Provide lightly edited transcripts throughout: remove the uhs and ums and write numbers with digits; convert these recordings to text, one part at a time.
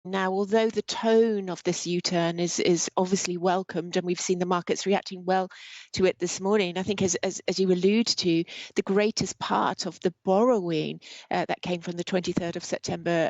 Now, although the tone of this U-turn is obviously welcomed, and we've seen the markets reacting well to it this morning, I think, as you allude to, the greatest part of the borrowing that came from the 23rd of September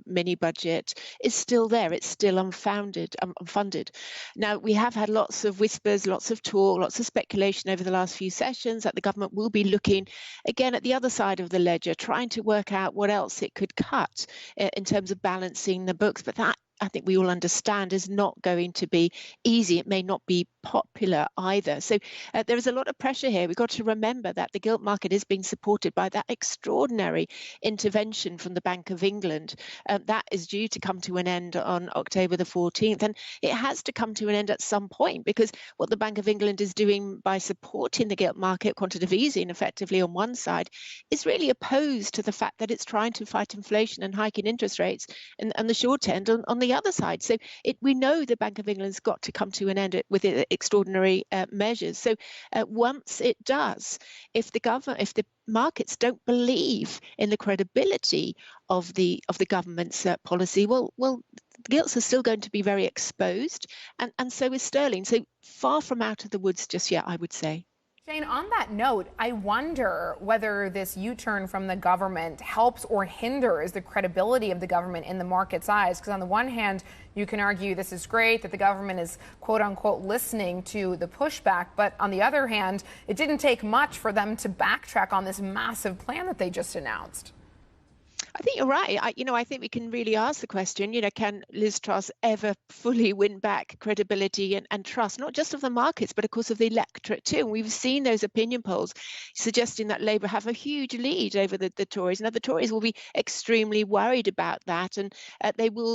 mini budget is still there. It's still unfunded. Now, we have had lots of whispers, lots of talk, lots of speculation over the last few sessions that the government will be looking again at the other side of the ledger, trying to work out what else it could cut in terms of balancing the books. But that, I think we all understand, is not going to be easy. It may not be popular either. So there is a lot of pressure here. We've got to remember that the gilt market is being supported by that extraordinary intervention from the Bank of England. That is due to come to an end on October the 14th. And it has to come to an end at some point, because what the Bank of England is doing by supporting the gilt market, quantitative easing effectively on one side, is really opposed to the fact that it's trying to fight inflation and hiking interest rates and the short end on the other side. So we know the Bank of England's got to come to an end with extraordinary measures. So once it does, if the markets don't believe in the credibility of the government's policy, well, gilts are still going to be very exposed, and so is sterling. So far from out of the woods just yet, I would say. Jane, on that note, I wonder whether this U-turn from the government helps or hinders the credibility of the government in the market's eyes. Because on the one hand, you can argue this is great, that the government is, quote unquote, listening to the pushback. But on the other hand, it didn't take much for them to backtrack on this massive plan that they just announced. I think you're right. I think we can really ask the question, can Liz Truss ever fully win back credibility and trust, not just of the markets, but of course of the electorate too? And we've seen those opinion polls suggesting that Labour have a huge lead over the Tories. Now, the Tories will be extremely worried about that. And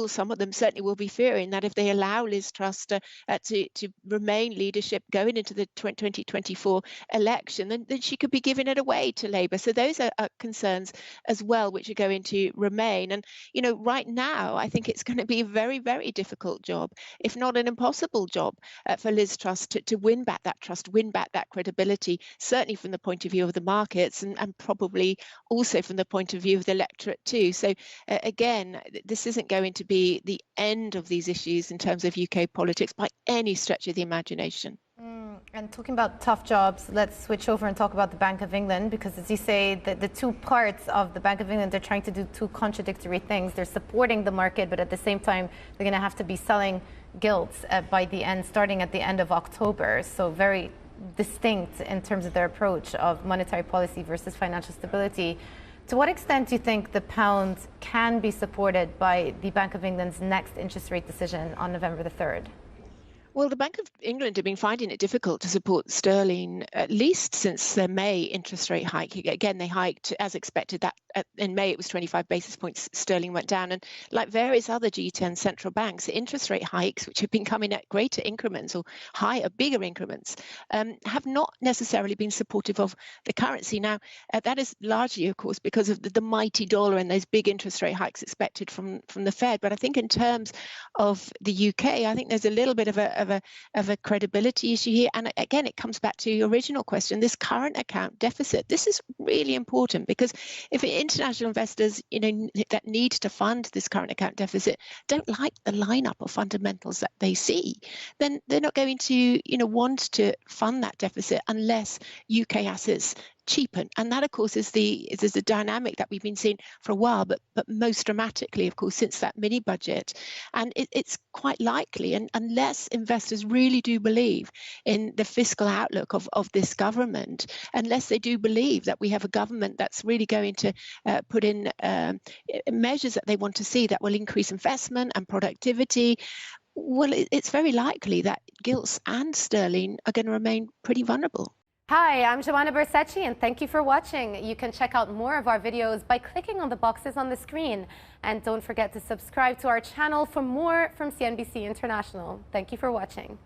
some of them certainly will be fearing that if they allow Liz Truss to remain leadership going into the 2024 election, then she could be giving it away to Labour. So those are concerns as well, which are going to remain. And right now I think it's going to be a very, very difficult job, if not an impossible job, for Liz Truss to win back that trust, win back that credibility, certainly from the point of view of the markets, and probably also from the point of view of the electorate too. So again, this isn't going to be the end of these issues in terms of UK politics by any stretch of the imagination. And talking about tough jobs, let's switch over and talk about the Bank of England, because as you say, the two parts of the Bank of England, they're trying to do two contradictory things. They're supporting the market, but at the same time, they're going to have to be selling gilts starting at the end of October. So very distinct in terms of their approach of monetary policy versus financial stability. To what extent do you think the pound can be supported by the Bank of England's next interest rate decision on November the 3rd? Well, the Bank of England have been finding it difficult to support sterling, at least since their May interest rate hike. Again, they hiked as expected. That in May it was 25 basis points. Sterling went down, and like various other G10 central banks, interest rate hikes, which have been coming at greater increments or bigger increments, have not necessarily been supportive of the currency. Now, that is largely, of course, because of the mighty dollar and those big interest rate hikes expected from the Fed. But I think in terms of the UK, I think there's a little bit of a credibility issue here. And again, it comes back to your original question, this current account deficit. This is really important, because if international investors, that need to fund this current account deficit don't like the lineup of fundamentals that they see, then they're not going to, want to fund that deficit unless UK assets cheapen. And that, of course, is the dynamic that we've been seeing for a while, but most dramatically, of course, since that mini budget. And it's quite likely, and unless investors really do believe in the fiscal outlook of this government, unless they do believe that we have a government that's really going to put in measures that they want to see that will increase investment and productivity, well, it's very likely that gilts and sterling are going to remain pretty vulnerable. Hi, I'm Joanna Bersecci, and thank you for watching. You can check out more of our videos by clicking on the boxes on the screen. And don't forget to subscribe to our channel for more from CNBC International. Thank you for watching.